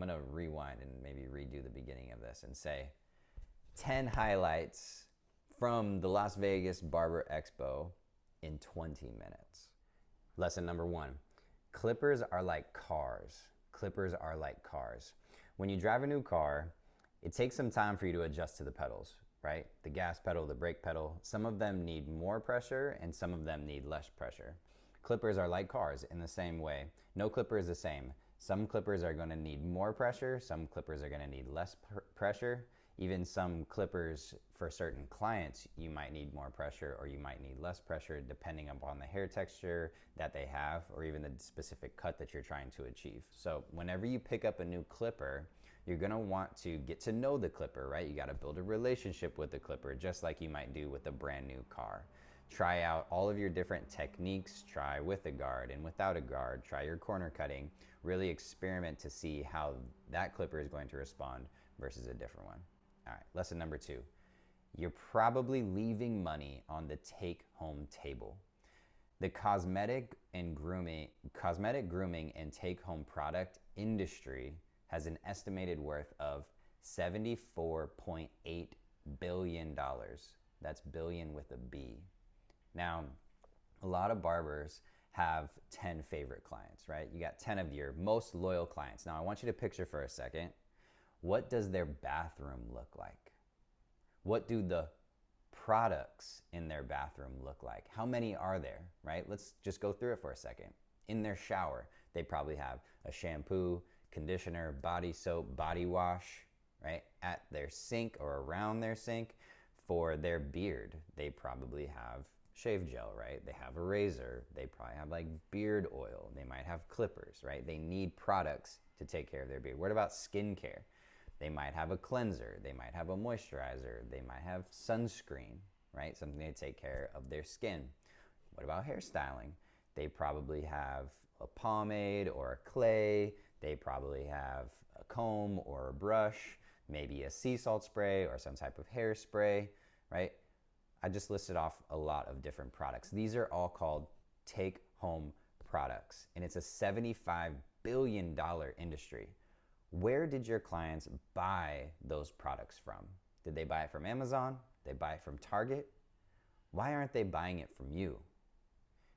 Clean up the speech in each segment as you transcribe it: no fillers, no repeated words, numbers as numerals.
I'm gonna rewind and maybe redo the beginning of this and say 10 highlights from the Las Vegas Barber Expo in 20 minutes. Lesson number 1, clippers are like cars. Clippers are like cars. When you drive a new car, it takes some time for you to adjust to the pedals, right? The gas pedal, the brake pedal, some of them need more pressure and some of them need less pressure. Clippers are like cars in the same way. No clipper is the same. Some clippers are going to need more pressure, some clippers are going to need less pressure. Even some clippers for certain clients, you might need more pressure or you might need less pressure depending upon the hair texture that they have or even the specific cut that you're trying to achieve. So whenever you pick up a new clipper, you're gonna want to get to know the clipper, right? You gotta build a relationship with the clipper just like you might do with a brand new car. Try out all of your different techniques, try with a guard and without a guard, try your corner cutting, really experiment to see how that clipper is going to respond versus a different one. All right, lesson number 2. You're probably leaving money on the take-home table. The cosmetic grooming and take-home product industry has an estimated worth of $74.8 billion. That's billion with a B. Now, a lot of barbers have 10 favorite clients, right? You got 10 of your most loyal clients. Now, I want you to picture for a second, what does their bathroom look like? What do the products in their bathroom look like? How many are there, right? Let's just go through it for a second. In their shower, they probably have a shampoo, conditioner, body soap, body wash, right? At their sink or around their sink. For their beard, they probably have shave gel, right? They have a razor. They probably have like beard oil. They might have clippers, right? They need products to take care of their beard. What about skincare? They might have a cleanser, they might have a moisturizer, they might have sunscreen, right? Something to take care of their skin. What about hairstyling? They probably have a pomade or a clay, they probably have a comb or a brush, maybe a sea salt spray or some type of hairspray, right? I just listed off a lot of different products. These are all called take-home products, and it's a $75 billion industry. Where did your clients buy those products from? Did they buy it from Amazon? Did they buy it from Target? Why aren't they buying it from you?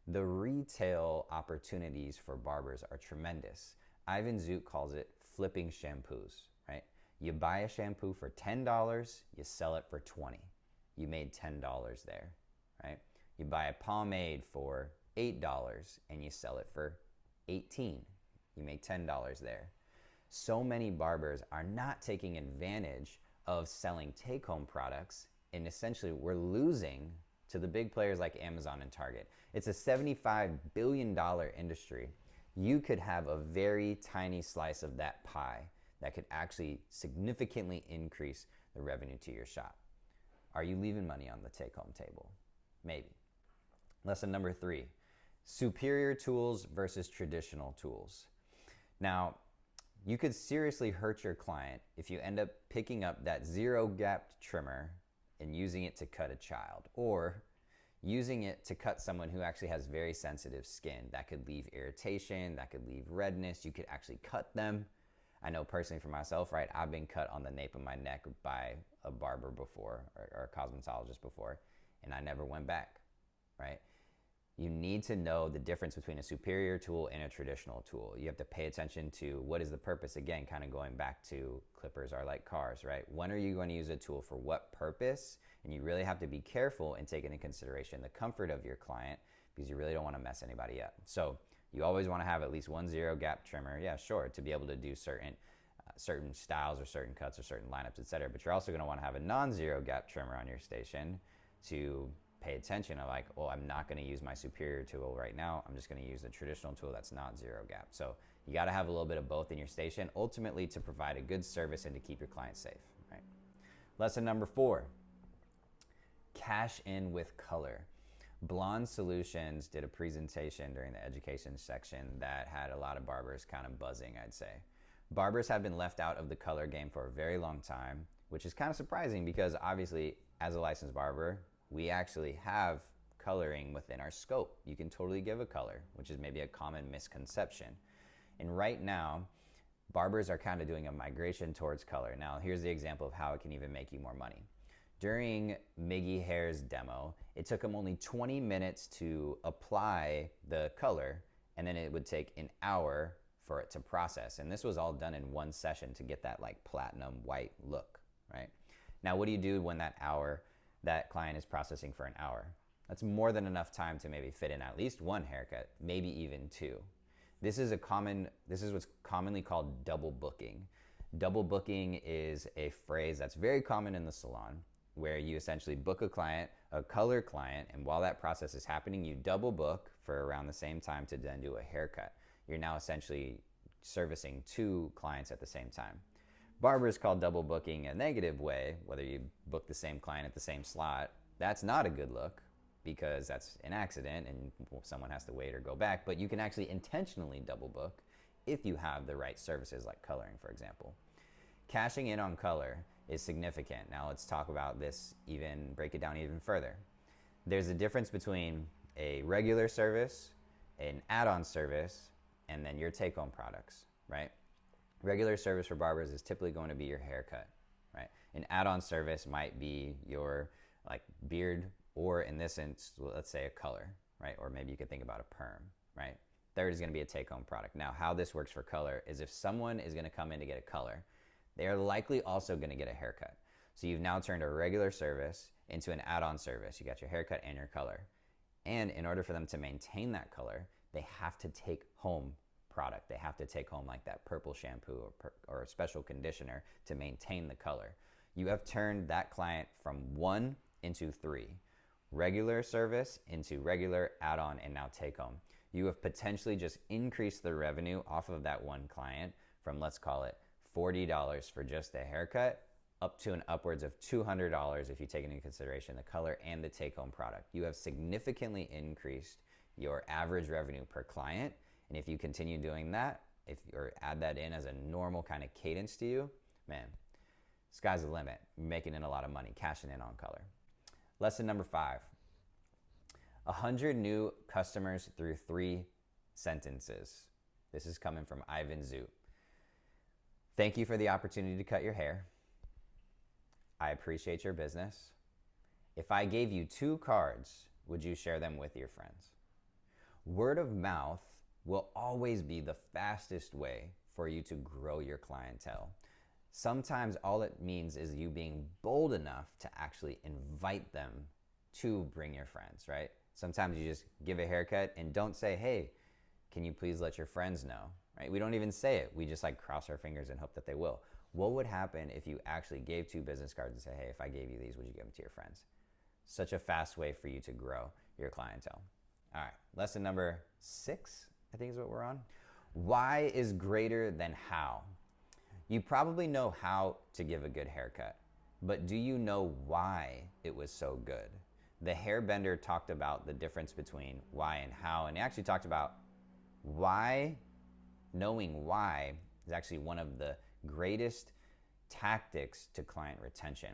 The retail opportunities for barbers are tremendous. Ivan Zoot calls it flipping shampoos, right? You buy a shampoo for $10, you sell it for $20. You made $10 there, right? You buy a pomade for $8 and you sell it for $18. You make $10 there. So many barbers are not taking advantage of selling take-home products, and essentially we're losing to the big players like Amazon and Target. It's a $75 billion industry. You could have a very tiny slice of that pie that could actually significantly increase the revenue to your shop. Are you leaving money on the take-home table? Maybe. Lesson number 3, superior tools versus traditional tools. Now, you could seriously hurt your client if you end up picking up that zero-gapped trimmer and using it to cut a child, or using it to cut someone who actually has very sensitive skin. That could leave irritation, that could leave redness, you could actually cut them. I know personally for myself, right, I've been cut on the nape of my neck by a barber before, or a cosmetologist before, and I never went back, right? You need to know the difference between a superior tool and a traditional tool. You have to pay attention to what is the purpose. Again, kind of going back to clippers are like cars, right? When are you going to use a tool for what purpose? And you really have to be careful and take into consideration the comfort of your client, because you really don't want to mess anybody up. So you always want to have at least one zero gap trimmer, yeah, sure, to be able to do certain styles or certain cuts or certain lineups, etc. But you're also going to want to have a non-zero gap trimmer on your station to pay attention of like, well, I'm not going to use my superior tool right now. I'm just going to use the traditional tool that's not zero gap. So you got to have a little bit of both in your station, ultimately to provide a good service and to keep your clients safe, right? Lesson number 4, cash in with color. Blonde Solutions did a presentation during the education section that had a lot of barbers kind of buzzing, I'd say. Barbers have been left out of the color game for a very long time, which is kind of surprising because obviously as a licensed barber, we actually have coloring within our scope. You can totally give a color, which is maybe a common misconception. And right now, barbers are kind of doing a migration towards color. Now, here's the example of how it can even make you more money. During Miggy Hair's demo, it took him only 20 minutes to apply the color, and then it would take an hour for it to process. And this was all done in one session to get that like platinum white look, right? Now, what do you do when that client is processing for an hour? That's more than enough time to maybe fit in at least one haircut, maybe even two. This is what's commonly called double booking. Double booking is a phrase that's very common in the salon, where you essentially book a client, a color client, and while that process is happening, you double book for around the same time to then do a haircut. You're now essentially servicing two clients at the same time. Barbers call double booking a negative way, whether you book the same client at the same slot. That's not a good look because that's an accident and someone has to wait or go back, but you can actually intentionally double book if you have the right services like coloring, for example. Cashing in on color is significant. Now let's talk about this, break it down even further. There's a difference between a regular service, an add-on service, and then your take-home products, right? Regular service for barbers is typically going to be your haircut, right? An add-on service might be your like beard, or in this instance, let's say a color, right? Or maybe you could think about a perm, right? Third is going to be a take-home product. Now, how this works for color is if someone is going to come in to get a color, they are likely also going to get a haircut. So you've now turned a regular service into an add-on service. You got your haircut and your color. And in order for them to maintain that color, they have to take home product. They have to take home like that purple shampoo or a special conditioner to maintain the color. You have turned that client from 1 into 3. Regular service into regular, add-on, and now take home. You have potentially just increased the revenue off of that one client from, let's call it $40 for just a haircut up to an upwards of $200 if you take into consideration the color and the take-home product. You have significantly increased your average revenue per client, and if you continue doing that, or add that in as a normal kind of cadence to you, man, sky's the limit. You're making in a lot of money, cashing in on color. Lesson number 5, 100 new customers through 3 sentences. This is coming from Ivan Zoot. Thank you for the opportunity to cut your hair. I appreciate your business. If I gave you 2 cards, would you share them with your friends? Word of mouth will always be the fastest way for you to grow your clientele. Sometimes all it means is you being bold enough to actually invite them to bring your friends, right? Sometimes you just give a haircut and don't say, hey, can you please let your friends know, right? We don't even say it. We just like cross our fingers and hope that they will. What would happen if you actually gave 2 business cards and say, hey, if I gave you these, would you give them to your friends? Such a fast way for you to grow your clientele. All right, lesson number 6, I think is what we're on. Why is greater than how? You probably know how to give a good haircut, but do you know why it was so good? The hairbender talked about the difference between why and how, and he actually talked about why. Knowing why is actually one of the greatest tactics to client retention.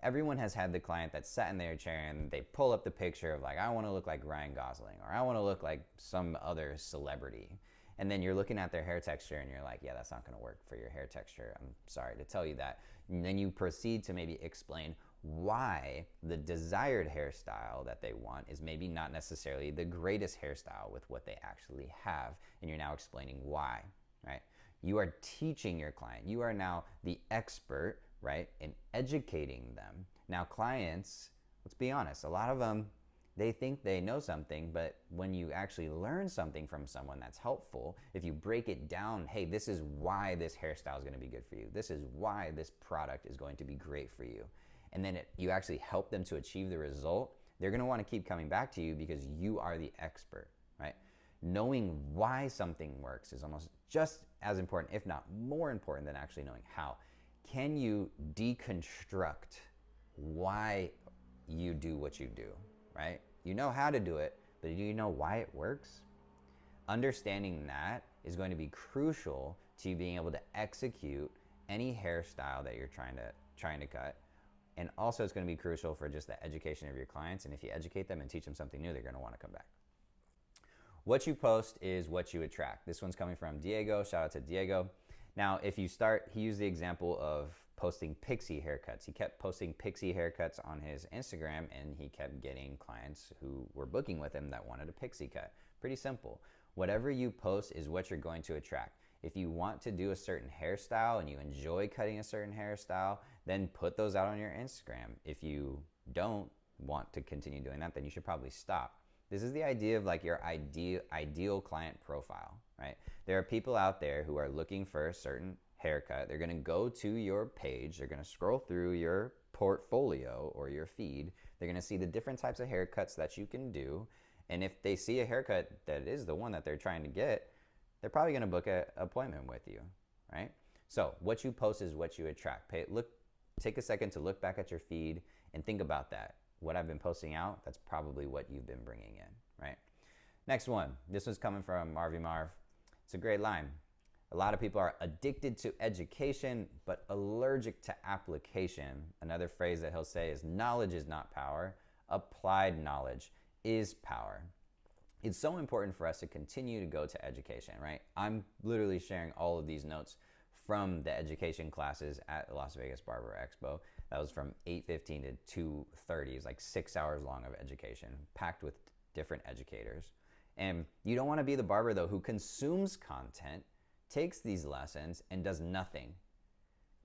Everyone has had the client that sat in their chair and they pull up the picture of like, I want to look like Ryan Gosling, or I want to look like some other celebrity. And then you're looking at their hair texture and you're like, yeah, that's not going to work for your hair texture. I'm sorry to tell you that. And then you proceed to maybe explain why the desired hairstyle that they want is maybe not necessarily the greatest hairstyle with what they actually have. And you're now explaining why, right? You are teaching your client. You are now the expert, right, in educating them. Now clients, let's be honest, a lot of them, they think they know something, but when you actually learn something from someone that's helpful, if you break it down, hey, this is why this hairstyle is going to be good for you. This is why this product is going to be great for you. And then you actually help them to achieve the result, they're going to want to keep coming back to you because you are the expert, right? Knowing why something works is almost just as important, if not more important, than actually knowing how. Can you deconstruct why you do what you do, right? You know how to do it, but do you know why it works? Understanding that is going to be crucial to you being able to execute any hairstyle that you're trying to cut. And also it's going to be crucial for just the education of your clients. And if you educate them and teach them something new, they're going to want to come back. What you post is what you attract. This one's coming from Diego. Shout out to Diego. Now, if you start, he used the example of posting pixie haircuts. He kept posting pixie haircuts on his Instagram, and he kept getting clients who were booking with him that wanted a pixie cut. Pretty simple. Whatever you post is what you're going to attract. If you want to do a certain hairstyle and you enjoy cutting a certain hairstyle, then put those out on your Instagram. If you don't want to continue doing that, then you should probably stop. This is the idea of like your ideal client profile, right? There are people out there who are looking for a certain haircut. They're going to go to your page. They're going to scroll through your portfolio or your feed. They're going to see the different types of haircuts that you can do. And if they see a haircut that is the one that they're trying to get, they're probably going to book an appointment with you, right? So what you post is what you attract. Take a second to look back at your feed and think about that. What I've been posting out, that's probably what you've been bringing in, right? Next one. This one's coming from Marvy Marv. It's a great line. A lot of people are addicted to education, but allergic to application. Another phrase that he'll say is knowledge is not power. Applied knowledge is power. It's so important for us to continue to go to education, right? I'm literally sharing all of these notes from the education classes at Las Vegas Barber Expo. That was from 8:15 to 2:30. It's like 6 hours long of education, packed with different educators. And you don't want to be the barber, though, who consumes content, takes these lessons, and does nothing.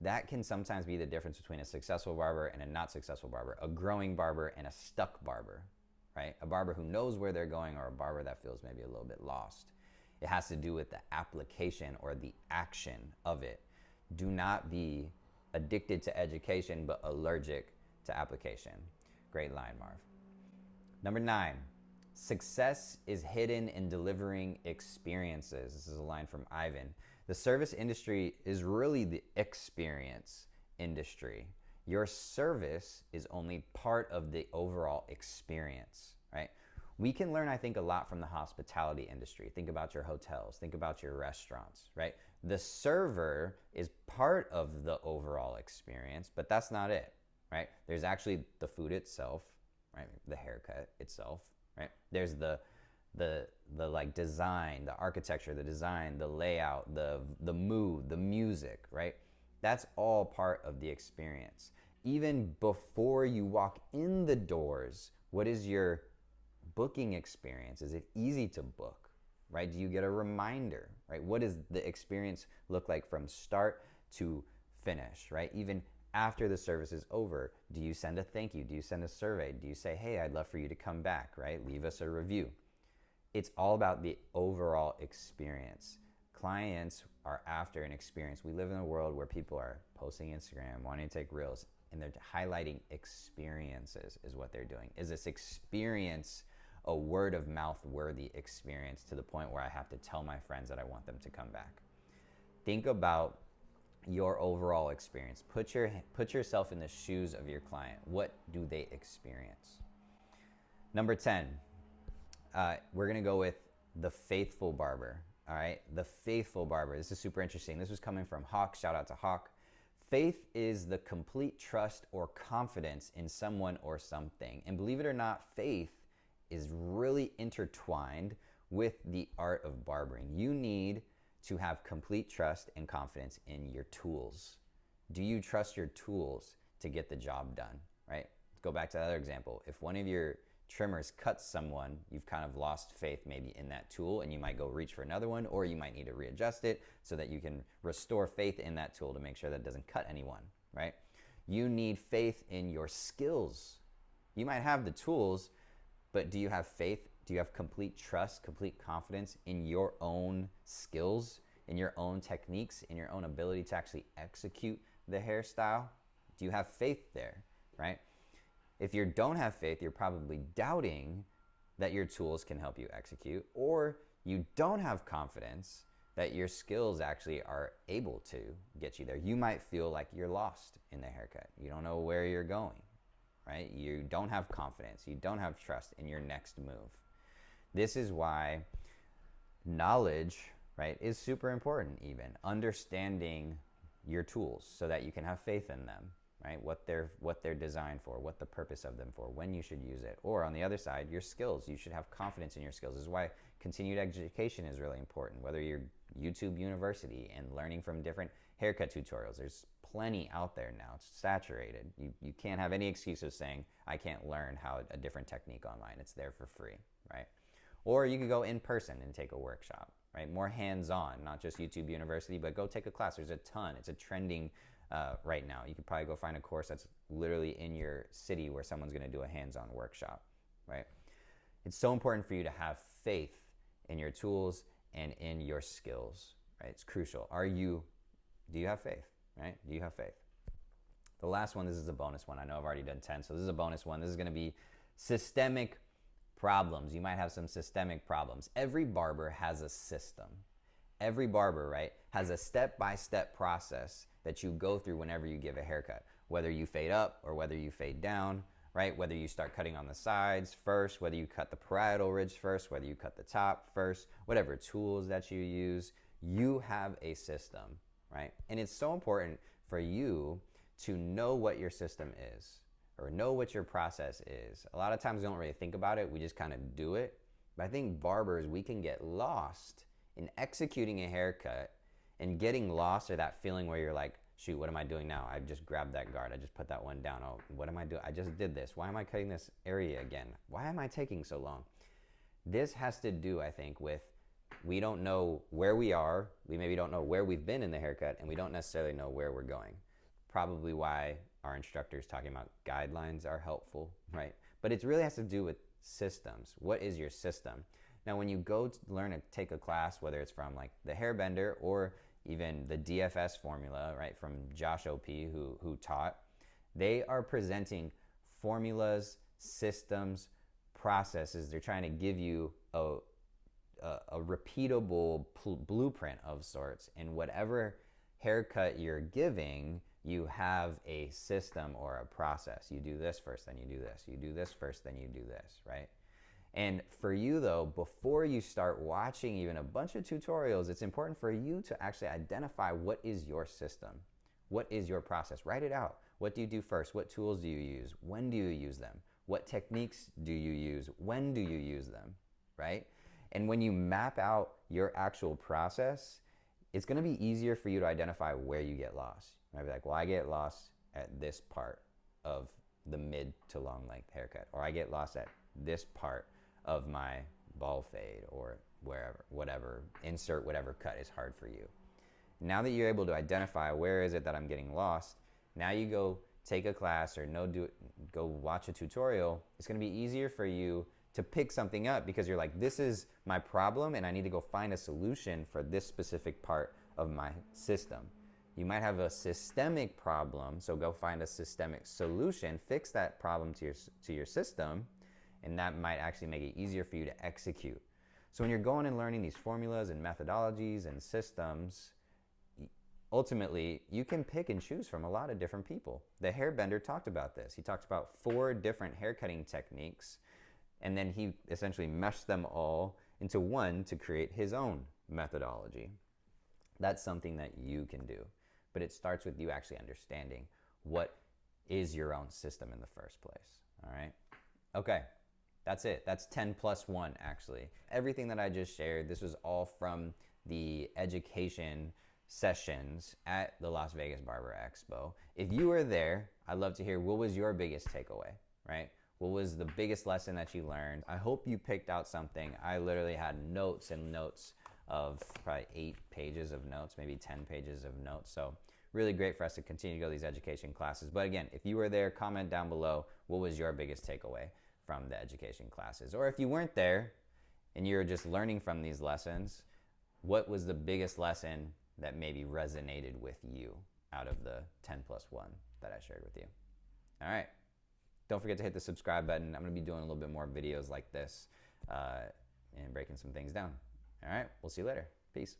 That can sometimes be the difference between a successful barber and a not successful barber, a growing barber and a stuck barber, right? A barber who knows where they're going, or a barber that feels maybe a little bit lost. It has to do with the application or the action of it. Do not be addicted to education but allergic to application. Great line, Marv. Number 9, success is hidden in delivering experiences. This is a line from Ivan. The service industry is really the experience industry. Your service is only part of the overall experience, right? We can learn, I think, a lot from the hospitality industry. Think about your hotels, think about your restaurants, right? The server is part of the overall experience, but that's not it, right? There's actually the food itself, right? The haircut itself, right? There's the like design, the architecture, the design, the layout, the mood, the music, right? That's all part of the experience. Even before you walk in the doors, what is your booking experience? Is it easy to book, right? Do you get a reminder, right? What does the experience look like from start to finish, right? Even after the service is over, do you send a thank you? Do you send a survey? Do you say, hey, I'd love for you to come back, right? Leave us a review. It's all about the overall experience. Clients are after an experience. We live in a world where people are posting Instagram, wanting to take reels, and they're highlighting experiences is what they're doing. Is this experience a word of mouth worthy experience to the point where I have to tell my friends that I want them to come back? Think about your overall experience. Put yourself in the shoes of your client. What do they experience? Number 10, we're gonna go with the faithful barber. All right, the faithful barber. This is super interesting. This was coming from Hawk. Shout out to Hawk. Faith is the complete trust or confidence in someone or something. And believe it or not, faith is really intertwined with the art of barbering. You need to have complete trust and confidence in your tools. Do you trust your tools to get the job done, right? Let's go back to that other example. If one of your trimmers cuts someone, you've kind of lost faith maybe in that tool, and you might go reach for another one, or you might need to readjust it so that you can restore faith in that tool to make sure that it doesn't cut anyone, right? You need faith in your skills. You might have the tools, but do you have faith? Do you have complete trust, complete confidence in your own skills, in your own techniques, in your own ability to actually execute the hairstyle? Do you have faith there, right? If you don't have faith, you're probably doubting that your tools can help you execute, or you don't have confidence that your skills actually are able to get you there. You might feel like you're lost in the haircut. You don't know where you're going, right? You don't have confidence. You don't have trust in your next move. This is why knowledge, right, is super important even. Understanding your tools so that you can have faith in them, right? What they're designed for, what the purpose of them for, when you should use it. Or on the other side, your skills. You should have confidence in your skills. This is why continued education is really important. Whether you're YouTube University and learning from different haircut tutorials. There's plenty out there now. It's saturated. You can't have any excuse of saying, I can't learn how a different technique online. It's there for free, right? Or you could go in person and take a workshop, right? More hands-on, not just YouTube University, but go take a class. There's a ton. It's a trending right now. You could probably go find a course that's literally in your city where someone's going to do a hands-on workshop, right? It's so important for you to have faith in your tools and in your skills, right? It's crucial. Do you have faith, right? Do you have faith? The last one, this is a bonus one. I know I've already done 10, so this is a bonus one. This is going to be systemic problems. You might have some systemic problems. Every barber has a system. Every barber, right, has a step-by-step process that you go through whenever you give a haircut, whether you fade up or whether you fade down, right? Whether you start cutting on the sides first, whether you cut the parietal ridge first, whether you cut the top first, whatever tools that you use, you have a system, right? And it's so important for you to know what your system is or know what your process is. A lot of times we don't really think about it. We just kind of do it. But I think barbers, we can get lost in executing a haircut and getting lost, or that feeling where you're like, shoot, what am I doing now? I just grabbed that guard. I just put that one down. Oh, what am I doing? I just did this. Why am I cutting this area again? Why am I taking so long? This has to do, I think, with we don't know where we are. We maybe don't know where we've been in the haircut, and we don't necessarily know where we're going. Probably why our instructors talking about guidelines are helpful, right? But it really has to do with systems. What is your system? Now, when you go to learn to take a class, whether it's from like the hairbender or even the DFS formula, right, from Josh OP who taught, they are presenting formulas, systems, processes. They're trying to give you a repeatable blueprint of sorts. And whatever haircut you're giving, you have a system or a process. You do this first, then you do this. You do this first, then you do this, right? And for you though, before you start watching even a bunch of tutorials, it's important for you to actually identify what is your system. What is your process? Write it out. What do you do first? What tools do you use? When do you use them? What techniques do you use? When do you use them, right? And when you map out your actual process, it's gonna be easier for you to identify where you get lost. You might be like, well, I get lost at this part of the mid to long length haircut, or I get lost at this part of my ball fade, or wherever, whatever, insert whatever cut is hard for you. Now that you're able to identify where is it that I'm getting lost, now you go take a class or go watch a tutorial. It's gonna be easier for you to pick something up because you're like, this is my problem and I need to go find a solution for this specific part of my system. You might have a systemic problem, so go find a systemic solution, fix that problem to your system, and that might actually make it easier for you to execute. So when you're going and learning these formulas and methodologies and systems, ultimately, you can pick and choose from a lot of different people. The hairbender talked about this. He talked about 4 different haircutting techniques, and then he essentially meshed them all into one to create his own methodology. That's something that you can do. But it starts with you actually understanding what is your own system in the first place, all right? Okay, that's it. That's 10 plus 1, actually. Everything that I just shared, this was all from the education sessions at the Las Vegas Barber Expo. If you were there, I'd love to hear what was your biggest takeaway, right? What was the biggest lesson that you learned? I hope you picked out something. I literally had notes and notes of probably 8 pages of notes, maybe 10 pages of notes. So really great for us to continue to go to these education classes. But again, if you were there, comment down below, what was your biggest takeaway from the education classes? Or if you weren't there and you're just learning from these lessons, what was the biggest lesson that maybe resonated with you out of the 10 plus 1 that I shared with you? All right. Don't forget to hit the subscribe button. I'm going to be doing a little bit more videos like this and breaking some things down. All right, we'll see you later. Peace.